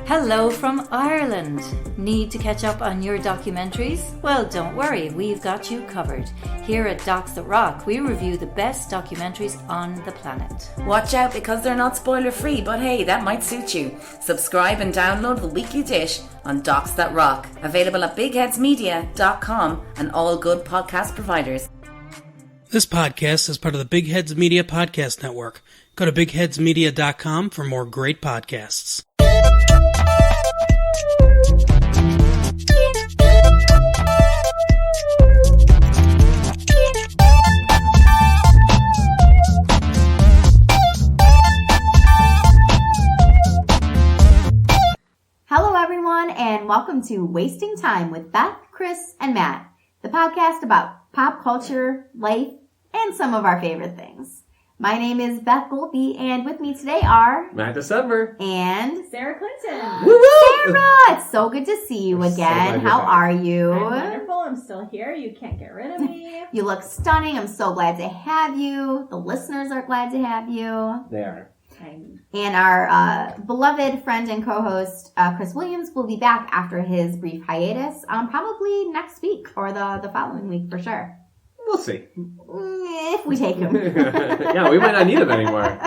Hello from Ireland. Need to catch up on your documentaries? Well, don't worry, we've got you covered. Here at Docs That Rock, we review the best documentaries on the planet. Watch out because they're not spoiler free, but hey, that might suit you. Subscribe and download the weekly dish on Docs That Rock, available at bigheadsmedia.com and all good podcast providers. This podcast is part of the Big Heads Media Podcast Network. Go to bigheadsmedia.com for more great podcasts. Hello everyone and welcome to Wasting Time with Beth, Chris, and Matt, the podcast about pop culture, life, and some of our favorite things. My name is Beth Golpe, and with me today are Matt December and Sarah Clinton. Woo-woo! Sarah, it's so good to see you again. How are you? I'm wonderful. I'm still here. You can't get rid of me. You look stunning. I'm so glad to have you. The listeners are glad to have you. They are. And our beloved friend and co-host, Chris Williams, will be back after his brief hiatus, probably next week or the following week for sure. We'll see. If we take him. Yeah, we might not need him anymore.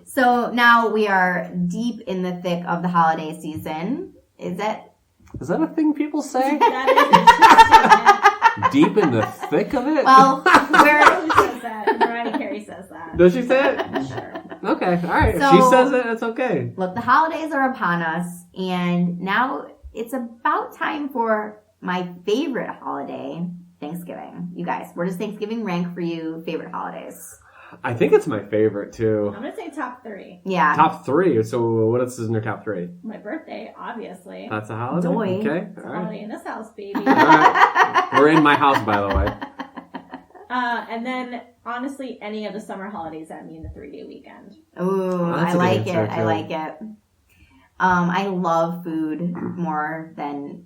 So now we are deep in the thick of the holiday season. Is that a thing people say? That is Deep in the thick of it? Well, Who says that? Mariah Carey says that. Does she say it? Sure. Okay, all right. So- if she says it, it's okay. Look, the holidays are upon us, and now it's about time for my favorite holiday, Thanksgiving. You guys, where does Thanksgiving rank for you, favorite holidays? I think it's my favorite, too. I'm going to say top 3. Yeah. Top 3. So what else is in your top 3? My birthday, obviously. That's a holiday? Doy. Okay, It's a all right. holiday in this house, baby. All right. We're in my house, by the way. And then, honestly, any of the summer holidays that mean the 3-day weekend. Ooh, That's I a good like it. answer, I too. like it. I love food more than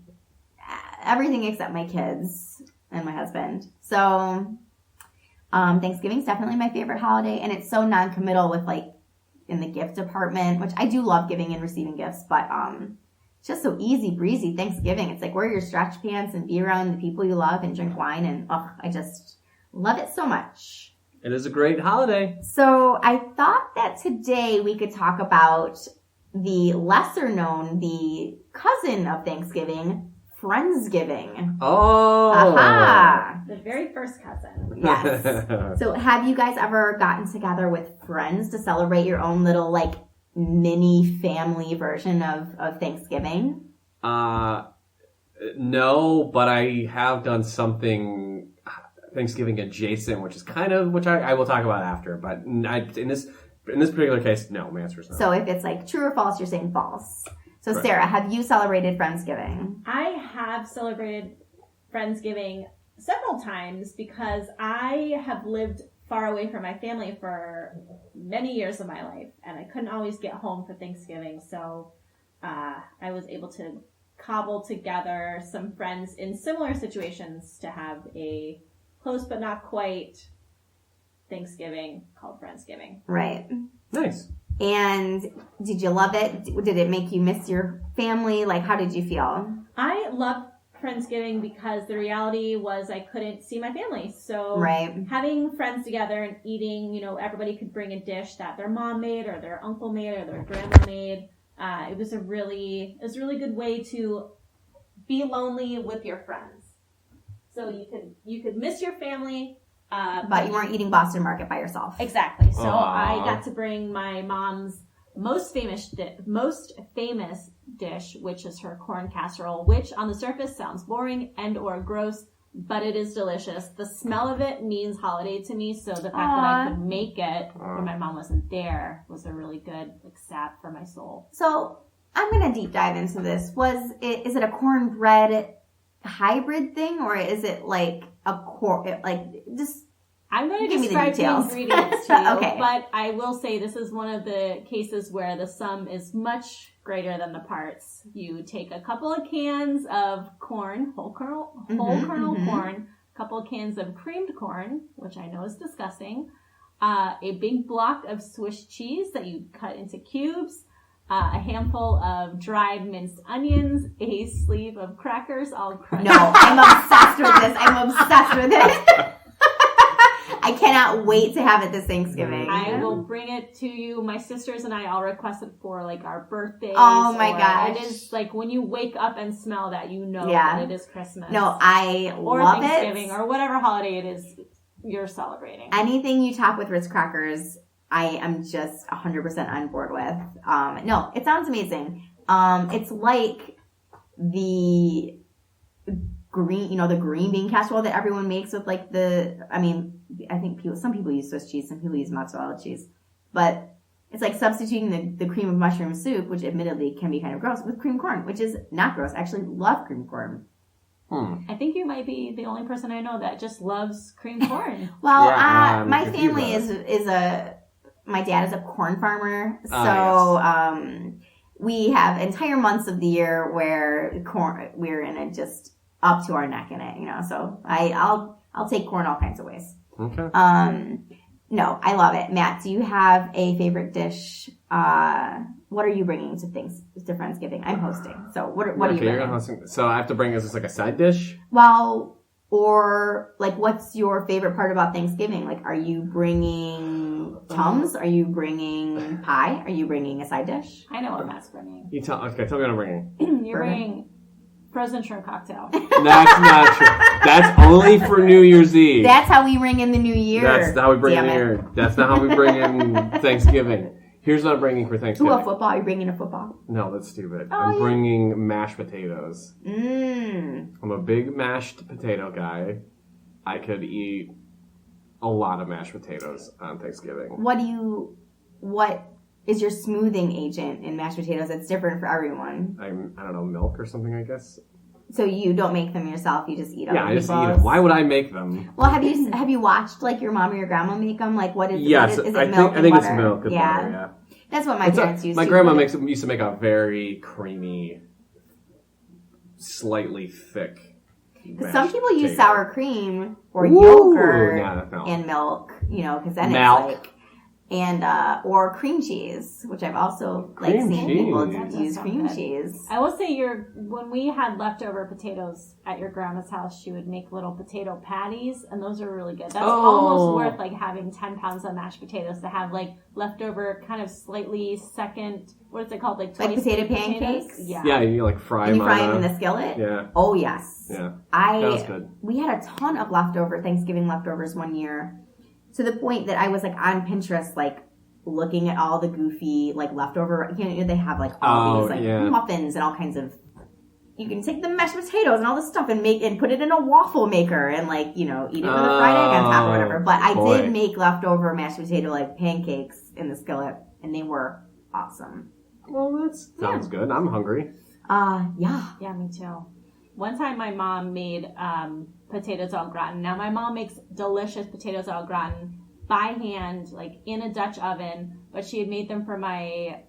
everything except my kids and my husband. So, Thanksgiving's definitely my favorite holiday, and it's so non-committal with like in the gift department, which I do love giving and receiving gifts, but it's just so easy breezy. Thanksgiving, it's like wear your stretch pants and be around the people you love and drink wine, and I just love it so much. It is a great holiday. So I thought that today we could talk about the lesser known, the cousin of Thanksgiving, Friendsgiving. Oh. Aha! The very first cousin. Yes. So have you guys ever gotten together with friends to celebrate your own little like mini family version of Thanksgiving? No, but I have done something Thanksgiving adjacent, which I will talk about after. But in this particular case, no, my answer is no. So if it's like true or false, you're saying false. So Correct. Sarah, have you celebrated Friendsgiving? I have celebrated Friendsgiving several times because I have lived far away from my family for many years of my life, and I couldn't always get home for Thanksgiving, so I was able to cobble together some friends in similar situations to have a close but not quite Thanksgiving called Friendsgiving. Right. Nice. And did you love it? Did it make you miss your family? Like, how did you feel? I loved Friendsgiving because the reality was I couldn't see my family. So Right. having friends together and eating, everybody could bring a dish that their mom made or their uncle made or their grandma made. It was a really good way to be lonely with your friends. So you could miss your family. But you weren't eating Boston Market by yourself. Exactly. So Aww. I got to bring my mom's most famous dish, which is her corn casserole, which on the surface sounds boring and or gross, but it is delicious. The smell of it means holiday to me, so the fact that I could make it when my mom wasn't there was a really good salve for my soul. So I'm going to deep dive into this. Is it a cornbread hybrid thing, or is it like a I'm going to Give me the describe the details. ingredients to you, Okay. but I will say this is one of the cases where the sum is much greater than the parts. You take a couple of cans of corn, whole kernel corn, a couple of cans of creamed corn, which I know is disgusting, a big block of Swiss cheese that you cut into cubes, a handful of dried minced onions, a sleeve of crackers all crushed. No, I'm obsessed with this. I'm obsessed with it. I cannot wait to have it this Thanksgiving. I will bring it to you. My sisters and I all requested for like our birthdays. Oh my gosh. It is like when you wake up and smell that, you know Yeah. that it is Christmas. No, I or love Thanksgiving it. or whatever holiday it is you're celebrating. Anything you top with Ritz crackers, I am just 100% on board with. No, it sounds amazing. It's like the green, the green bean casserole that everyone makes with like I think some people use Swiss cheese, some people use mozzarella cheese, but it's like substituting the cream of mushroom soup, which admittedly can be kind of gross, with cream corn, which is not gross. I actually love cream corn. I think you might be the only person I know that just loves cream corn. Well, Yeah, my if you family love my dad is a corn farmer, so yes. We have entire months of the year where we're in it just up to our neck in it, So I'll take corn all kinds of ways. Okay. No, I love it. Matt, do you have a favorite dish? What are you bringing to Friendsgiving? I'm hosting, so what are you You're bringing? gonna host, so I have to bring is this like a side dish? Well, or like, what's your favorite part about Thanksgiving? Like, are you bringing Tums? Are you bringing pie? Are you bringing a side dish? I know what Matt's bringing. Tell me what I'm bringing. You're bringing frozen shrimp cocktail. That's not true. That's only for New Year's Eve. That's how we ring in the new year. That's how we bring in Damn it. here. That's not how we bring in Thanksgiving. Here's what I'm bringing for Thanksgiving. Ooh, a football. Are you bringing a football? No, that's stupid. Oh, I'm yeah. bringing mashed potatoes. Mmm. I'm a big mashed potato guy. I could eat a lot of mashed potatoes on Thanksgiving. What is your smoothing agent in mashed potatoes that's different for everyone? I don't know, milk or something, I guess. So you don't make them yourself, you just eat them. Yeah, I just eat them. Why would I make them? Well, have you watched like your mom or your grandma make them? Like, what is? Yes, is it I milk think and it's butter? milk and Yeah. butter, yeah. That's what my parents used. My to grandma do. used to make a very creamy, slightly thick. Some people use potato. sour cream or Ooh, yogurt no. and milk, because then Milk. it's like, and or cream cheese, which I've also Cream seen cheese. people That does use sound cream good. cheese. I will say when we had leftover potatoes at your grandma's house, she would make little potato patties, and those are really good. That's almost worth like having 10 pounds of mashed potatoes to have like leftover kind of slightly second, what is it called? Like Potato baked potatoes? pancakes? Yeah. Yeah, you like fry And them. you fry them in the skillet? Yeah. Oh yes. Yeah. That was good. We had a ton of Thanksgiving leftovers one year, to the point that I was like on Pinterest, like looking at all the goofy like leftover. They have like all these like muffins and all kinds of. You can take the mashed potatoes and all this stuff and put it in a waffle maker and like eat it with a fried egg on top or whatever. But I did make leftover mashed potato like pancakes in the skillet, and they were awesome. Well, that sounds good. I'm hungry. Yeah. Yeah, me too. One time my mom made potatoes au gratin. Now my mom makes delicious potatoes au gratin by hand, like in a Dutch oven, but she had made them for my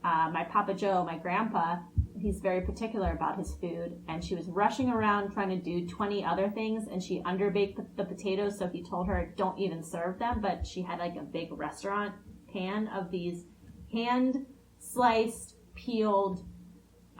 Papa Joe, my grandpa. He's very particular about his food, and she was rushing around trying to do 20 other things, and she underbaked the potatoes, so he told her don't even serve them, but she had like a big restaurant pan of these hand-sliced, peeled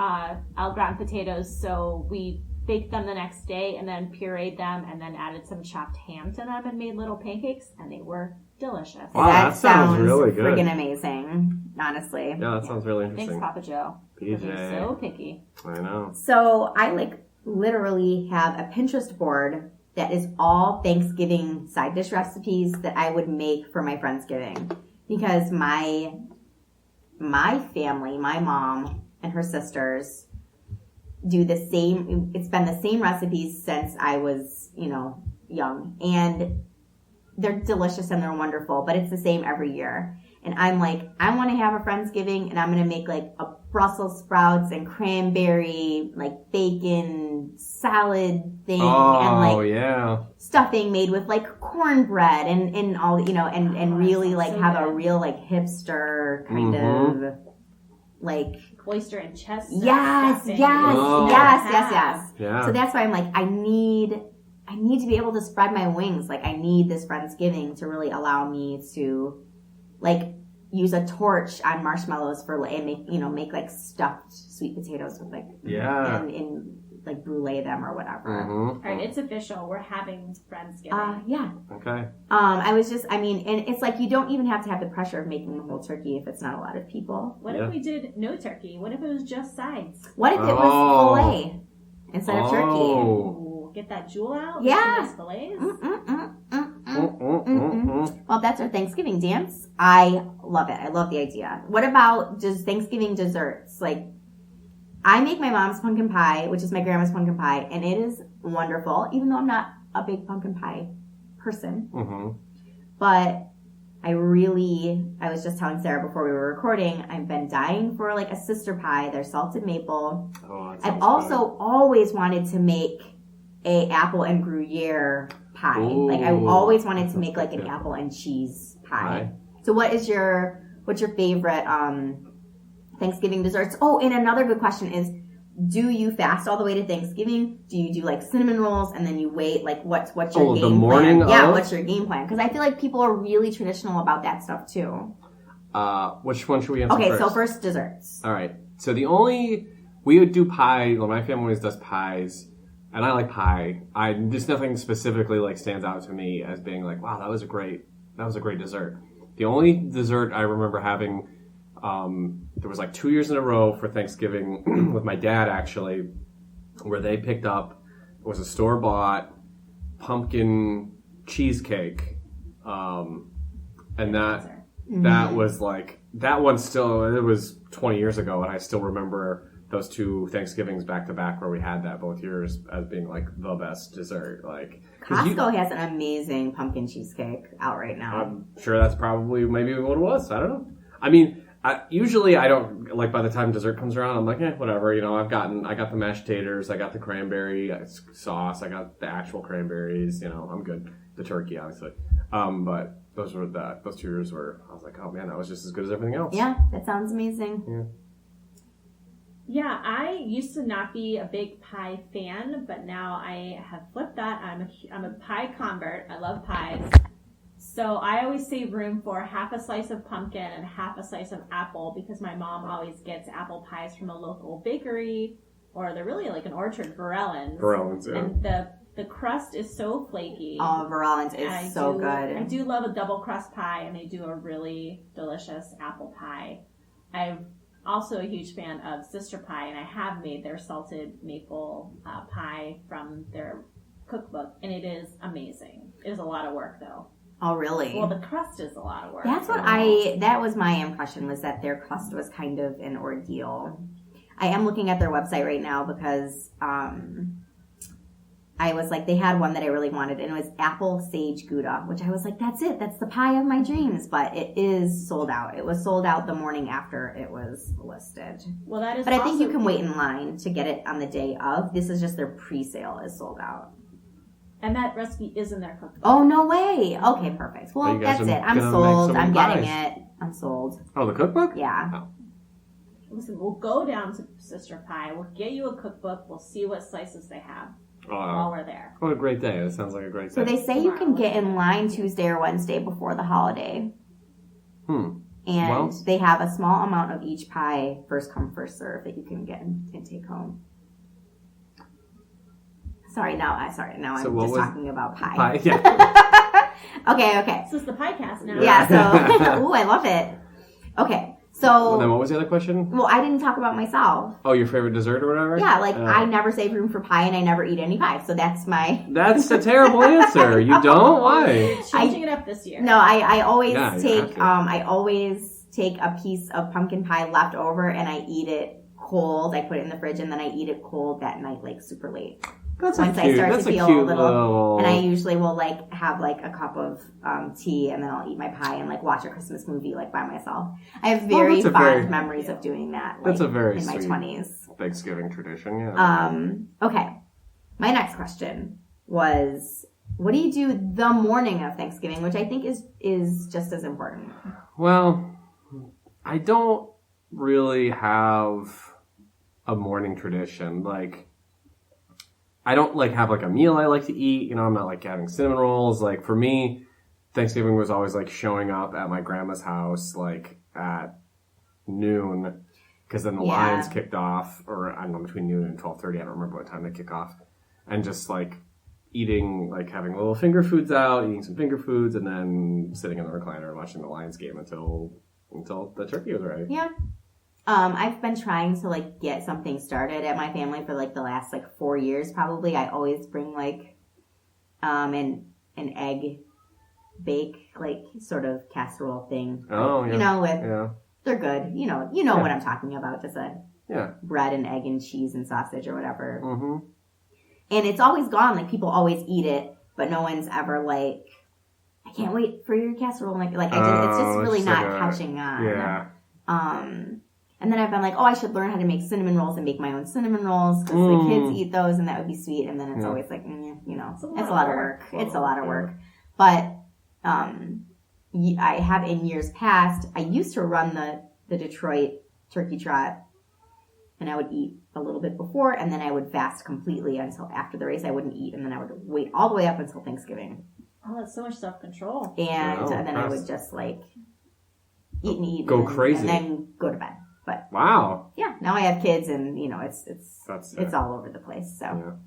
au gratin potatoes, so we baked them the next day and then pureed them and then added some chopped ham to them and made little pancakes, and they were delicious. Wow, that sounds really good. Friggin' amazing, honestly. Yeah, that sounds really interesting. Thanks, Papa Joe. PJ. You're so picky. I know. So I literally have a Pinterest board that is all Thanksgiving side dish recipes that I would make for my Friendsgiving, because my family, my mom and her sisters, do the same. It's been the same recipes since I was, young, and they're delicious and they're wonderful, but it's the same every year. And I'm like, I want to have a Friendsgiving, and I'm going to make like a Brussels sprouts and cranberry, like bacon salad thing, and stuffing made with like cornbread and all, and really like have a real like hipster kind of like oyster and chestnut. Yes. Yeah. So that's why I'm like, I need to be able to spread my wings. Like, I need this Friendsgiving to really allow me to, like, use a torch on marshmallows for and make like stuffed sweet potatoes with like and like brulee them or whatever. All right, it's official. We're having Friendsgiving. Yeah. Okay. And it's like you don't even have to have the pressure of making the whole turkey if it's not a lot of people. What if we did no turkey? What if it was just sides? What if it was filet instead of turkey? Ooh, get that jewel out. Yeah. Fillets. Well, that's our Thanksgiving dance. I love it. I love the idea. What about just Thanksgiving desserts? Like, I make my mom's pumpkin pie, which is my grandma's pumpkin pie, and it is wonderful, even though I'm not a big pumpkin pie person. But I was just telling Sarah before we were recording, I've been dying for like a sister pie. They're salted maple. I've also always wanted to make a apple and Gruyere pie. Ooh. Like I always wanted to make like an apple and cheese pie. So what's your favorite Thanksgiving desserts? Oh, and another good question is, do you fast all the way to Thanksgiving? Do you do like cinnamon rolls and then you wait? Like what's your game the morning plan? Yeah, of? what's your game plan? Because I feel like people are really traditional about that stuff too. Which one should we answer first? Okay, so first desserts. All right. So we would do pie. Well, my family always does pies, and I like pie. Just nothing specifically like stands out to me as being like, wow, that was a great dessert. The only dessert I remember having, there was like 2 years in a row for Thanksgiving with my dad actually, where they picked up, it was a store-bought pumpkin cheesecake, and that was like, that one still, it was 20 years ago, and I still remember those two Thanksgivings back to back where we had that both years as being like the best dessert. Like Costco has an amazing pumpkin cheesecake out right now. I'm sure that's probably maybe what it was. I don't know. I mean, usually I don't, like, by the time dessert comes around, I'm like, whatever, I got the mashed taters, I got the cranberry sauce, I got the actual cranberries, I'm good. The turkey, obviously. But those 2 years were, I was like, oh man, that was just as good as everything else. Yeah, that sounds amazing. Yeah. Yeah, I used to not be a big pie fan, but now I have flipped that. I'm a pie convert. I love pies. So I always save room for half a slice of pumpkin and half a slice of apple because my mom always gets apple pies from a local bakery, or they're really like an orchard, Varellan's. Varellan's, yeah. And the crust is so flaky. Oh, Varellan's is so good. I do love a double crust pie, and they do a really delicious apple pie. I'm also a huge fan of Sister Pie, and I have made their salted maple pie from their cookbook, and it is amazing. It is a lot of work, though. Oh, really? Well, the crust is a lot of work. That was my impression, was that their crust was kind of an ordeal. I am looking at their website right now because I was like, they had one that I really wanted, and it was apple sage Gouda, which I was like, that's it. That's the pie of my dreams. But it is sold out. It was sold out the morning after it was listed. Well, that is. But I think you can wait in line to get it on the day of. This is just their pre-sale is sold out. And that recipe is in their cookbook. Oh, no way. Okay, perfect. Well, that's it. I'm sold. I'm getting it. I'm sold. Oh, the cookbook? Yeah. Oh. Listen, we'll go down to Sister Pie. We'll get you a cookbook. We'll see what slices they have while we're there. What a great day. That sounds like a great day. So they say you can get in line Tuesday or Wednesday before the holiday. And they have a small amount of each pie, first come, first serve, that you can get and take home. Now I'm just talking about pie. Yeah. Okay. This is the piecast now. Yeah, so, ooh, I love it. Okay, so. Well, then what was the other question? Well, I didn't talk about myself. Oh, your favorite dessert or whatever? Yeah, I never save room for pie and I never eat any pie, so that's my. That's a terrible answer. You don't? Why? Changing it up this year. No, I always take a piece of pumpkin pie left over and I eat it cold. I put it in the fridge and then I eat it cold that night, like super late. Once I start to feel a little, and I usually will have a cup of tea, and then I'll eat my pie and watch a Christmas movie by myself. I have very fond memories of doing that. That's a very in my sweet 20s Thanksgiving tradition. Yeah. Okay. My next question was, what do you do the morning of Thanksgiving, which I think is just as important. Well, I don't really have a morning tradition. I don't have a meal I like to eat. I'm not having cinnamon rolls. For me, Thanksgiving was always showing up at my grandma's house, at noon, because then the Lions kicked off, or I don't know, between noon and 12:30. I don't remember what time they kick off, and just like eating, like having little finger foods out, eating some finger foods, and then sitting in the recliner and watching the Lions game until the turkey was ready. Yeah. I've been trying to like get something started at my family for like the last like 4 years probably. I always bring like an egg bake like sort of casserole thing. Oh, yeah. You know, they're good. You know what I'm talking about. Just a bread and egg and cheese and sausage or whatever. Mm-hmm. And it's always gone. Like people always eat it, but no one's ever like, I can't wait for your casserole. Like it's just really not catching on. Yeah. And then I've been like, I should learn how to make cinnamon rolls and make my own cinnamon rolls because the kids eat those and that would be sweet. And then it's always like, it's a lot of work. It's a lot of work. But I have in years past, I used to run the Detroit turkey trot, and I would eat a little bit before, and then I would fast completely until after the race. I wouldn't eat, and then I would wait all the way up until Thanksgiving. Oh, that's so much self-control. And then I would just like eat and eat. Go crazy. And then go to bed. But wow. Yeah, now I have kids, and it's all over the place. So,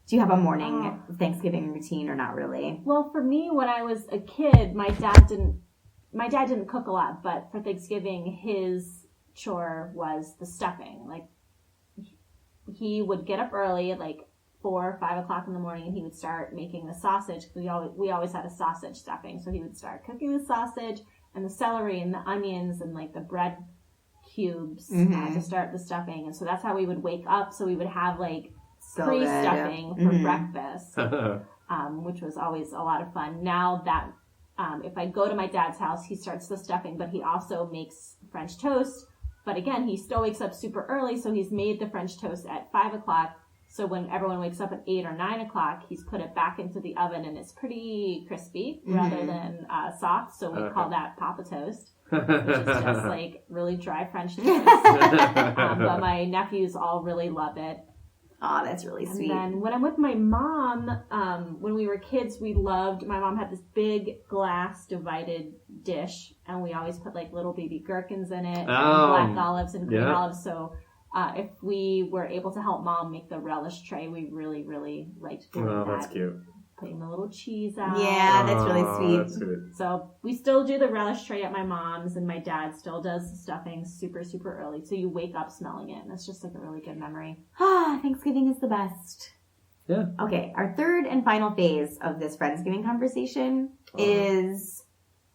do you have a morning Thanksgiving routine or not really? Well, for me, when I was a kid, my dad didn't cook a lot, but for Thanksgiving, his chore was the stuffing. Like he would get up early at like 4 or 5 o'clock in the morning, and he would start making the sausage. We always had a sausage stuffing, so he would start cooking the sausage and the celery and the onions and like the bread cubes to start the stuffing. And so that's how we would wake up. So we would have like pre-stuffing for breakfast, which was always a lot of fun. Now that if I go to my dad's house, he starts the stuffing, but he also makes French toast. But again, he still wakes up super early, so he's made the French toast at 5 o'clock. So when everyone wakes up at 8 or 9 o'clock, he's put it back into the oven, and it's pretty crispy rather than soft. So we call that Papa Toast, which is just like really dry French toast. But my nephews all really love it. Oh, that's really sweet. And then when I'm with my mom, when we were kids, my mom had this big glass divided dish, and we always put like little baby gherkins in it, and black olives and green olives. So if we were able to help mom make the relish tray, we really, really liked doing that. Oh, that's cute. Putting the little cheese out. Yeah, that's really sweet. That's sweet. So we still do the relish tray at my mom's, and my dad still does the stuffing super, super early. So you wake up smelling it, and it's just like a really good memory. Thanksgiving is the best. Yeah. Okay, our third and final phase of this Friendsgiving conversation is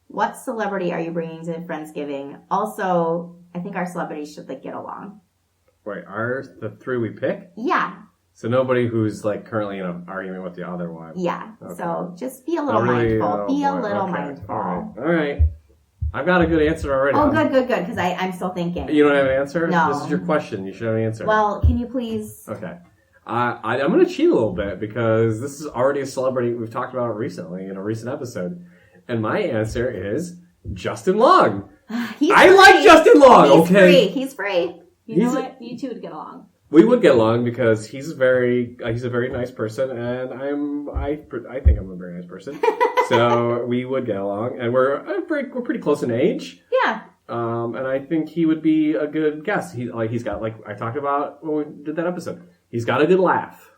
what celebrity are you bringing to Friendsgiving? Also, I think our celebrities should like get along. Wait, the three we pick? Yeah. So nobody who's like currently in an argument with the other one. Yeah. Okay. So just be a little mindful. Be a little mindful. All right. I've got a good answer already. Oh, good. Because I'm still thinking. You don't have an answer? No. This is your question. You should have an answer. Well, can you please? Okay. I'm going to cheat a little bit because this is already a celebrity we've talked about recently in a recent episode. And my answer is Justin Long. I like Justin Long. He's free. You know what? You two would get along. We would get along because he's a very nice person, and I think I'm a very nice person. So we would get along, and we're pretty close in age. Yeah. And I think he would be a good guest. He's got, like I talked about when we did that episode. He's got a good laugh.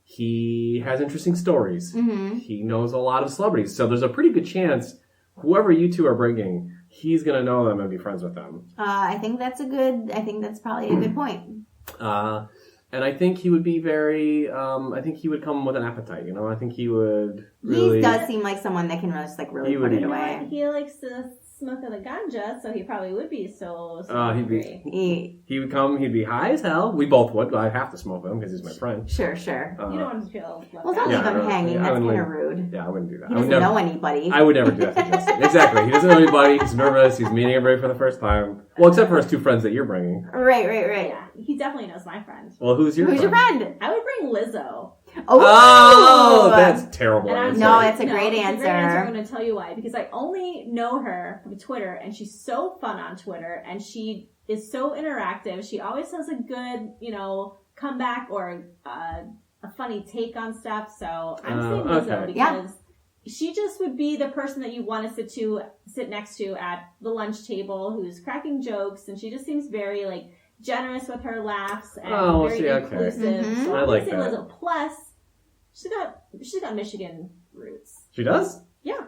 He has interesting stories. Mm-hmm. He knows a lot of celebrities, so there's a pretty good chance whoever you two are bringing, he's gonna know them and be friends with them. I think that's probably a good point. And I think he would be very, I think he would come with an appetite, I think he would really... He does seem like someone that can just, really put it away. He likes to smoke of the ganja, so he probably would be so he would come, he'd be high as hell. We both would, but I'd have to smoke with him because he's my friend. Sure. You don't want to feel... Well, don't leave him hanging. That's kind of rude. Yeah, I wouldn't do that. He doesn't know anybody. I would never do that to Justin. Exactly. He doesn't know anybody. He's nervous. He's meeting everybody for the first time. Well, except for his two friends that you're bringing. Right. Yeah, he definitely knows my friend. Well, who's your friend? I would bring Lizzo. Oh, that's terrible. No, it's a great answer. I'm going to tell you why. Because I only know her from Twitter, and she's so fun on Twitter, and she is so interactive. She always has a good, comeback or a funny take on stuff. So I'm saying Lizzo because she just would be the person that you want to sit next to at the lunch table, who's cracking jokes, and she just seems very like generous with her laughs and very inclusive. Mm-hmm. So I like say that. Lizzo. Plus, she's got Michigan roots. She does? Yeah.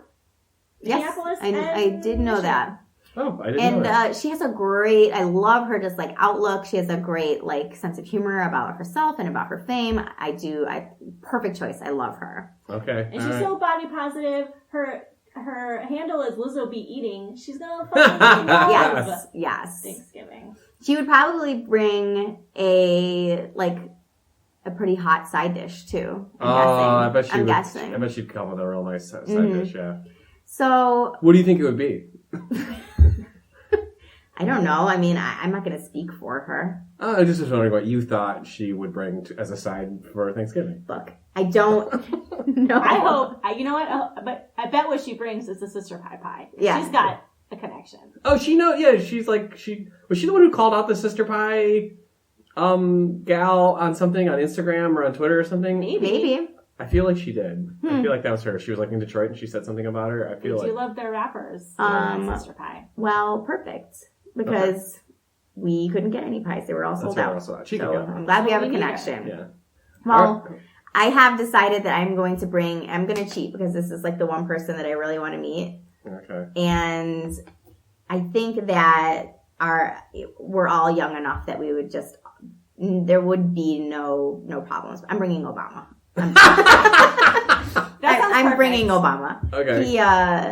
Yes, Minneapolis I and did know Michigan. that. Oh, I didn't know that. And she has a great, I love her just like outlook. She has a great like sense of humor about herself and about her fame. Perfect choice. I love her. Okay. And she's so body positive. Her handle is Lizzo Be Eating. She's gonna fucking love Yes. Thanksgiving. She would probably bring a pretty hot side dish too. I'm guessing. I bet she'd come with a real nice side dish, yeah. So, What do you think it would be? I don't know. I mean, I'm not going to speak for her. I just was wondering what you thought she would bring as a side for Thanksgiving. Look, I don't know. I hope. You know what? But I bet what she brings is a sister pie. Yeah. She's got a connection. Oh, she knows. Yeah, she's like was she the one who called out the sister pie gal on something on Instagram or on Twitter or something? Maybe. I feel like she did. I feel like that was her. She was like in Detroit and she said something about her. I feel We like do love their rappers. Sister pie. Well, perfect. Because we couldn't get any pies. They were all sold out. She So can go. I'm glad we have a we need connection. Yeah. Well, I have decided that I'm going to cheat because this is like the one person that I really want to meet. Okay. And I think that we're all young enough that we would there would be no problems. I'm bringing Obama. I'm bringing Obama. Okay.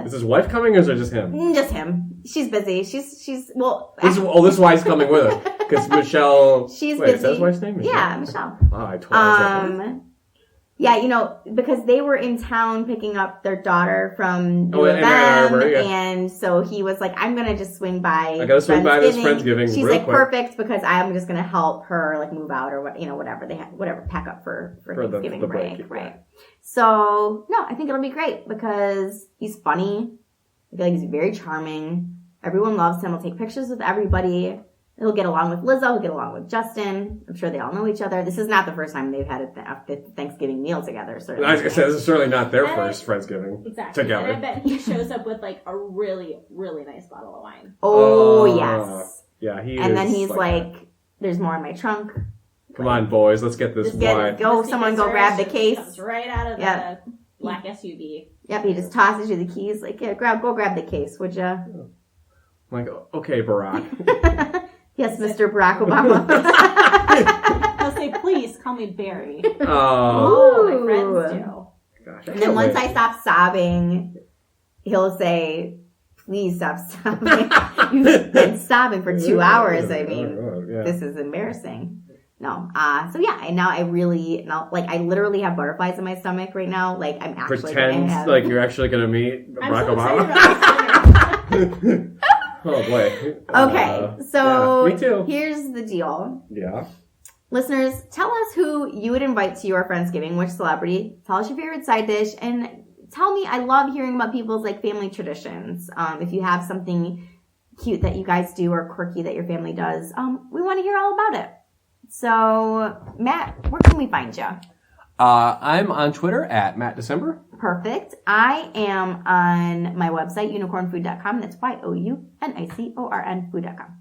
Is his wife coming or is it just him? Just him. She's busy. She's well. This is why he's coming with her. Because Michelle. She's busy. Is that his wife's name? Michelle? Yeah, Michelle. Wow, I totally Yeah, because they were in town picking up their daughter from U of in Ann Arbor, yeah. and so he was like, I'm gonna just swing by. I gotta swing by this Friendsgiving She's real like, quick. perfect, because I'm just gonna help her like move out or whatever pack up for Thanksgiving the break, break, right? So no, I think it'll be great because he's funny. I feel like he's very charming. Everyone loves him. He'll take pictures with everybody. He'll get along with Lizzo. He'll get along with Justin. I'm sure they all know each other. This is not the first time they've had a Thanksgiving meal together. Certainly. I was going to say, this is certainly not their first Friendsgiving together. And I bet he shows up with like a really, really nice bottle of wine. Oh, yes. Yeah, and then he's like there's more in my trunk. Come on, boys. Let's get this wine. Someone go grab the case. Comes right out of the black SUV. Yep, he just tosses you the keys. Like, yeah, go grab the case, would you? I'm like, okay, Barack. Yes, Mr. Barack Obama. He'll say, please call me Barry. Oh, my friends do. Gosh, And then once I stop sobbing, he'll say, please stop sobbing. You've been sobbing for 2 hours. I mean, This is embarrassing. No. So yeah, and now I literally have butterflies in my stomach right now. Like I'm actually like you're actually gonna meet Barack Obama. Oh boy. Okay, so me too. Here's the deal. Yeah. Listeners, tell us who you would invite to your Friendsgiving, which celebrity. Tell us your favorite side dish, and tell me. I love hearing about people's like family traditions. If you have something cute that you guys do or quirky that your family does, we want to hear all about it. So, Matt, where can we find you? I'm on Twitter at MattDecember. Perfect. I am on my website, unicornfood.com. That's YOUNICORN food.com.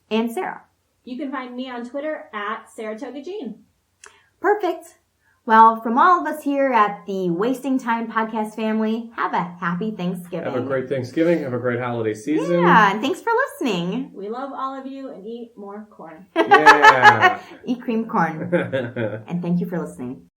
And Sarah. You can find me on Twitter at Saratoga Jean. Perfect. Well, from all of us here at the Wasting Time podcast family, have a happy Thanksgiving. Have a great Thanksgiving. Have a great holiday season. Yeah, and thanks for listening. We love all of you and eat more corn. Yeah. Eat cream corn. And thank you for listening.